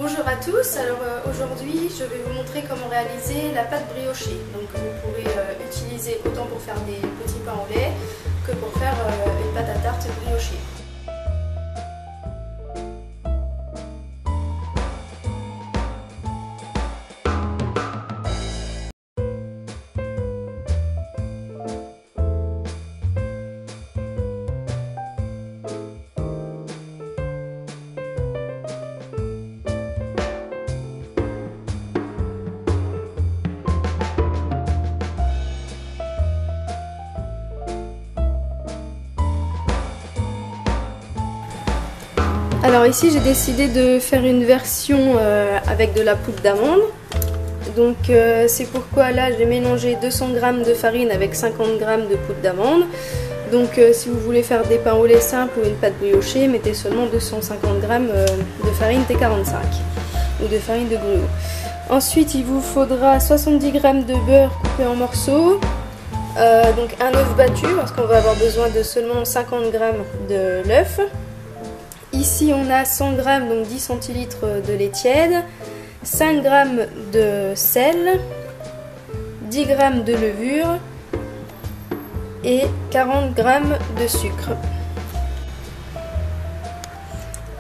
Bonjour à tous, alors aujourd'hui je vais vous montrer comment réaliser la pâte briochée. Donc vous pourrez utiliser autant pour faire des petits pains au lait que pour faire une pâte à tarte briochée. Alors ici j'ai décidé de faire une version avec de la poudre d'amande. Donc c'est pourquoi là j'ai mélangé 200 g de farine avec 50 g de poudre d'amande. Donc si vous voulez faire des pains au lait simples ou une pâte briochée, mettez seulement 250 g de farine T45 ou de farine de gruau. Ensuite il vous faudra 70 g de beurre coupé en morceaux. Donc un œuf battu parce qu'on va avoir besoin de seulement 50 g de l'œuf. Ici on a 100 g, donc 10 centilitres de lait tiède, 5 g de sel, 10 g de levure et 40 g de sucre.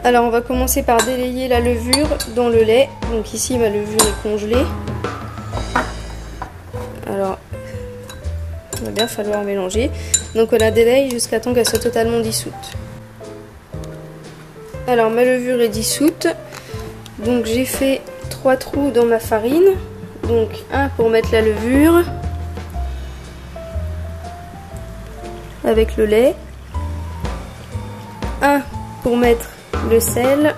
Alors on va commencer par délayer la levure dans le lait. Donc ici ma levure est congelée. Alors il va bien falloir mélanger. Donc on la délaye jusqu'à temps qu'elle soit totalement dissoute. Alors ma levure est dissoute, donc j'ai fait 3 trous dans ma farine, donc un pour mettre la levure avec le lait, un pour mettre le sel,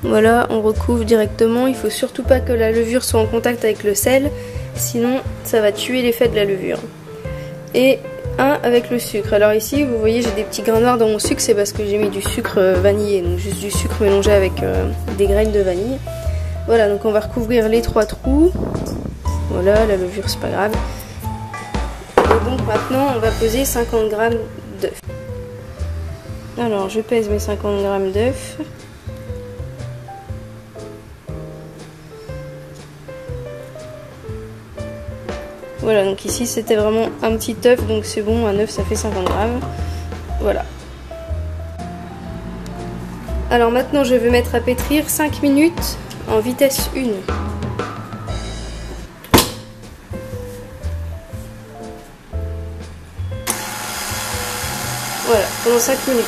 voilà on recouvre directement, il faut surtout pas que la levure soit en contact avec le sel, sinon ça va tuer l'effet de la levure. Et un avec le sucre. Alors ici vous voyez j'ai des petits grains noirs dans mon sucre, c'est parce que j'ai mis du sucre vanillé, donc juste du sucre mélangé avec des graines de vanille. Voilà, donc on va recouvrir les 3 trous. Voilà, la levure c'est pas grave. Et donc maintenant on va peser 50 g d'œufs. Alors je pèse mes 50 g d'œufs. Voilà, donc ici c'était vraiment un petit œuf, donc c'est bon, un œuf ça fait 50 g. Voilà. Alors maintenant je vais mettre à pétrir 5 minutes en vitesse 1. Voilà, pendant 5 minutes.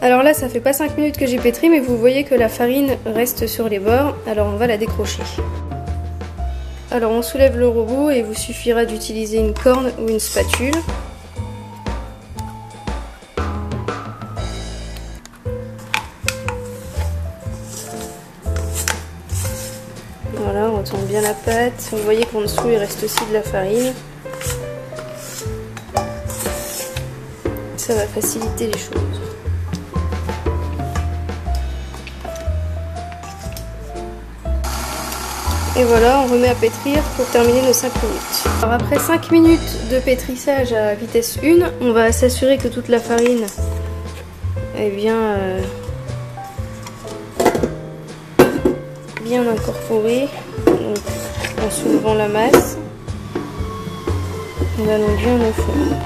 Alors là ça fait pas 5 minutes que j'ai pétri, mais vous voyez que la farine reste sur les bords, alors on va la décrocher. Alors on soulève le robot et il vous suffira d'utiliser une corne ou une spatule. Voilà, on tourne bien la pâte. Vous voyez qu'en dessous il reste aussi de la farine. Ça va faciliter les choses. Et voilà, on remet à pétrir pour terminer nos 5 minutes. Alors après 5 minutes de pétrissage à vitesse 1, on va s'assurer que toute la farine est bien incorporée. Donc, en soulevant la masse, on allonge bien le fond.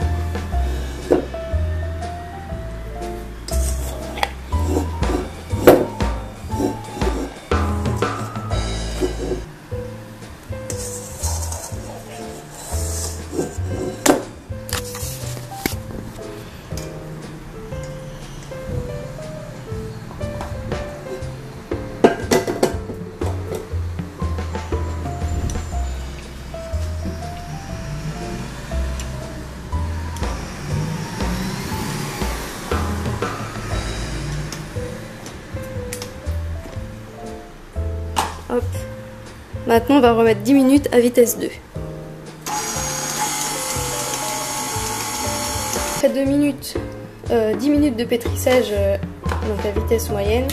Hop. Maintenant on va remettre 10 minutes à vitesse 2. Après 10 minutes de pétrissage donc à vitesse moyenne,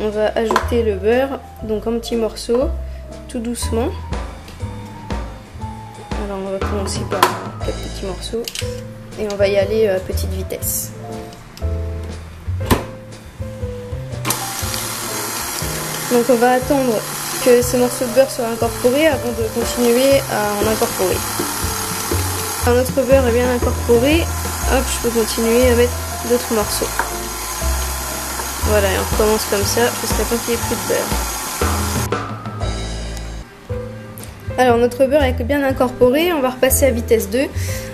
on va ajouter le beurre donc en petits morceaux, tout doucement. Alors on va commencer par quelques petits morceaux et on va y aller à petite vitesse. Donc on va attendre que ces morceaux de beurre soient incorporés avant de continuer à en incorporer. Quand notre beurre est bien incorporé, hop, je peux continuer à mettre d'autres morceaux. Voilà, et on recommence comme ça jusqu'à temps qu'il n'y ait plus de beurre. Alors notre beurre est bien incorporé, on va repasser à vitesse 2.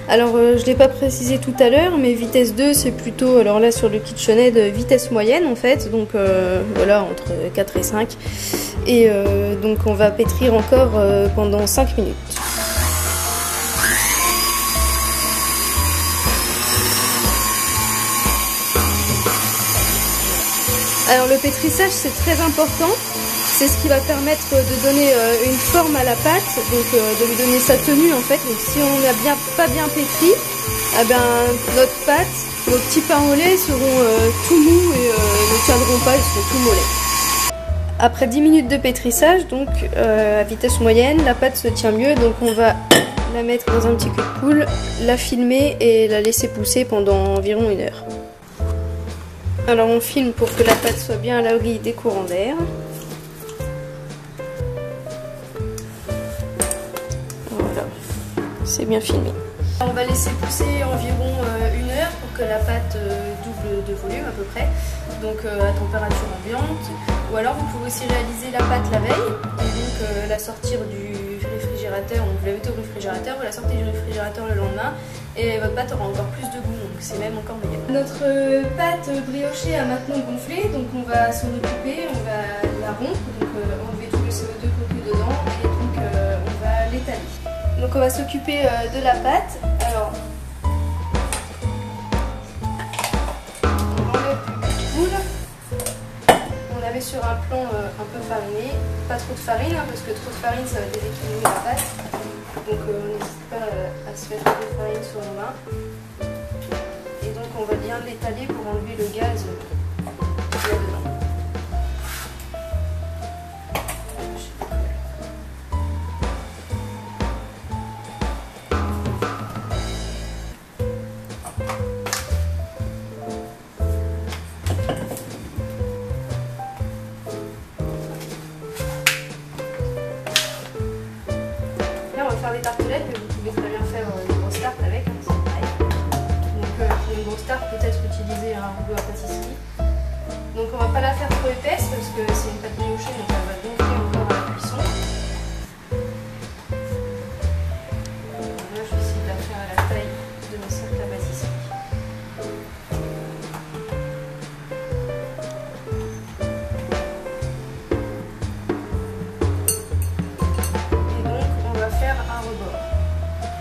Alors je ne l'ai pas précisé tout à l'heure, mais vitesse 2 c'est plutôt, alors là sur le KitchenAid, vitesse moyenne en fait, donc voilà, entre 4 et 5. Et donc on va pétrir encore pendant 5 minutes. Alors le pétrissage c'est très important. C'est ce qui va permettre de donner une forme à la pâte, donc de lui donner sa tenue en fait. Donc si on n'a pas bien pétri, eh ben, notre pâte, nos petits pains au lait seront tout mous et ne tiendront pas, ils seront tout mollets. Après 10 minutes de pétrissage, donc à vitesse moyenne, la pâte se tient mieux, donc on va la mettre dans un petit cul de poule, la filmer et la laisser pousser pendant environ 1 heure. Alors on filme pour que la pâte soit bien à l'abri des courants d'air. C'est bien filmé. On va laisser pousser environ 1 heure pour que la pâte double de volume à peu près, donc à température ambiante. Ou alors vous pouvez aussi réaliser la pâte la veille et donc la sortir du réfrigérateur. Donc vous la mettez au réfrigérateur, vous la sortez du réfrigérateur le lendemain et votre pâte aura encore plus de goût, donc c'est même encore meilleur. Notre pâte briochée a maintenant gonflé, donc on va s'en occuper, on va la rompre, donc enlever tout le CO2 contenu dedans et donc on va l'étaler. Donc on va s'occuper de la pâte. Alors, on enlève le moule. On la met sur un plan un peu fariné. Pas trop de farine, hein, parce que trop de farine ça va déséquilibrer la pâte. Donc on n'hésite pas à se mettre un peu de farine sur les mains. Et donc on va bien l'étaler pour enlever le gaz qu'il y a dedans. Des tartelettes, mais vous pouvez très bien faire des grosses tartes avec, hein, c'est pareil. Donc pour une grosse tarte, peut-être utiliser un rouleau à pâtisserie. Donc on va pas la faire trop épaisse parce que c'est une pâte briochée, donc elle va gonfler encore à la cuisson. Là je vais essayer de la faire à la taille de mon cercle à pâtisserie.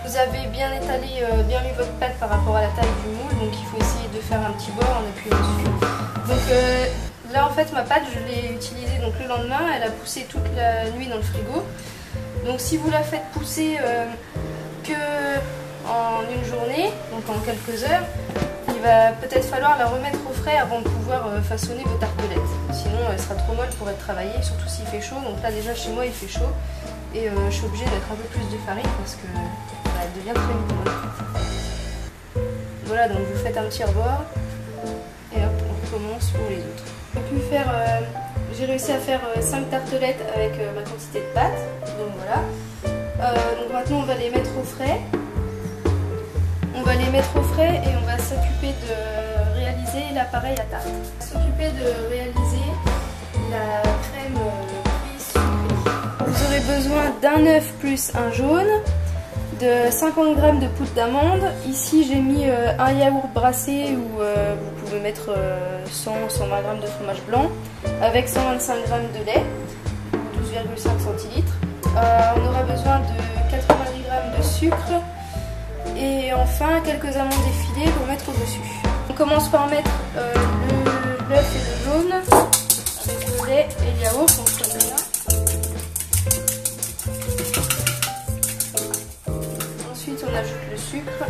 Vous avez bien étalé, bien mis votre pâte par rapport à la taille du moule, donc il faut essayer de faire un petit bord en appuyant dessus. Donc là en fait ma pâte je l'ai utilisée donc le lendemain, elle a poussé toute la nuit dans le frigo. Donc si vous la faites pousser que en une journée, donc en quelques heures, il va peut-être falloir la remettre au frais avant de pouvoir façonner vos tartelettes. Sinon elle sera trop molle pour être travaillée, surtout s'il fait chaud. Donc là déjà chez moi il fait chaud et je suis obligée d'être un peu plus de farine parce que elle devient très vite molle. Voilà, donc vous faites un petit rebord et hop, on recommence pour les autres. J'ai réussi à faire 5 tartelettes avec ma quantité de pâte, donc voilà. Donc maintenant on va les mettre au frais. On va les mettre au frais et on va s'occuper de réaliser l'appareil à tarte. On va s'occuper de réaliser la crème cuit sucrée. Vous aurez besoin d'un œuf plus un jaune, de 50 g de poudre d'amande. Ici j'ai mis un yaourt brassé où vous pouvez mettre 100-120 g de fromage blanc avec 125 g de lait, 12,5 centilitres. On aura besoin de 90 g de sucre et enfin quelques amandes effilées pour mettre au-dessus. On commence par mettre l'œuf et le jaune avec le lait et le yaourt, donc comme ça. Ensuite on ajoute le sucre.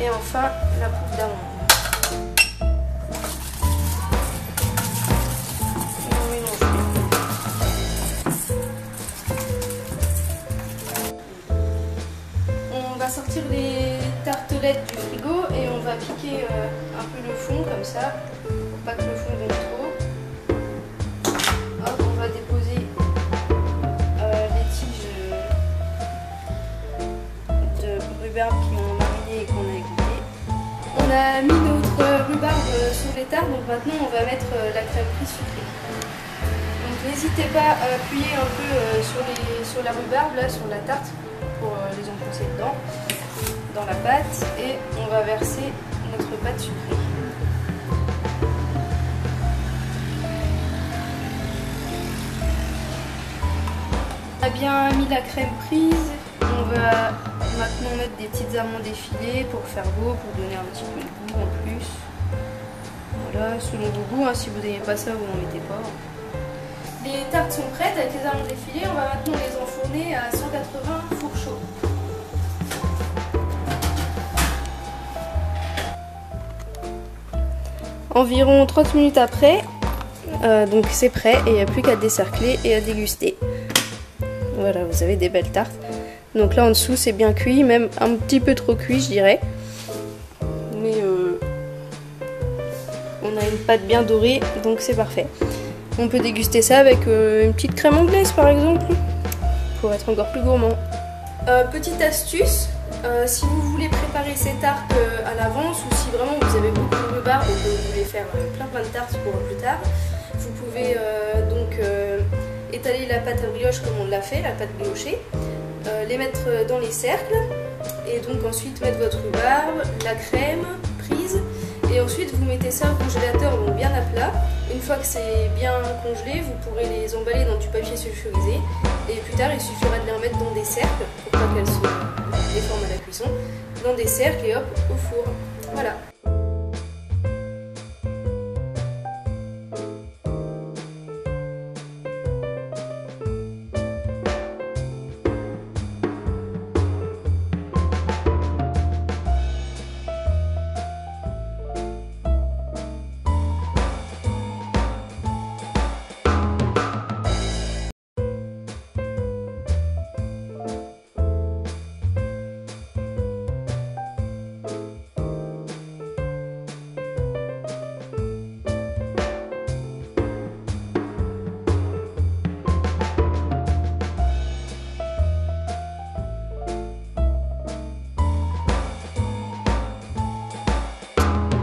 Et enfin la poudre d'amande. On va sortir les tartelettes du frigo et on va va piquer un peu le fond comme ça, pour pas que le fond gonfle trop. Hop, on va déposer les tiges de rhubarbe qui ont mariné et qu'on a égouttées. On a mis notre rhubarbe sur les tartes, donc maintenant on va mettre la crème prise sucrée. Donc n'hésitez pas à appuyer un peu sur la rhubarbe, là, sur la tarte, pour les enfoncer dedans, dans la pâte, et on va verser notre pâte sucrée. On a bien mis la crème prise, on va maintenant mettre des petites amandes effilées pour faire beau, pour donner un petit peu de goût en plus. Voilà, selon vos goûts, hein, si vous n'aimez pas ça, vous n'en mettez pas. Les tartes sont prêtes avec les amandes effilées, on va maintenant les enfourner à 180 four chaud. Environ 30 minutes après, donc c'est prêt et il n'y a plus qu'à décercler et à déguster. Voilà, vous avez des belles tartes. Donc là en dessous c'est bien cuit, même un petit peu trop cuit je dirais. Mais on a une pâte bien dorée, donc c'est parfait. On peut déguster ça avec une petite crème anglaise par exemple, pour être encore plus gourmand. Petite astuce, si vous voulez préparer ces tartes à l'avance, ou si vraiment vous avez beaucoup de rhubarbe et que vous voulez faire plein de tartes pour plus tard, vous pouvez donc étaler la pâte à brioche comme on l'a fait, la pâte briochée, les mettre dans les cercles, et donc ensuite mettre votre rhubarbe, la crème prise, et ensuite vous mettez ça au congélateur, donc bien à plat. Une fois que c'est bien congelé, vous pourrez les emballer dans du papier sulfurisé, et plus tard il suffira de les remettre dans des cercles pour pas qu'elles se déforment à la cuisson, dans des cercles et hop, au four. Voilà.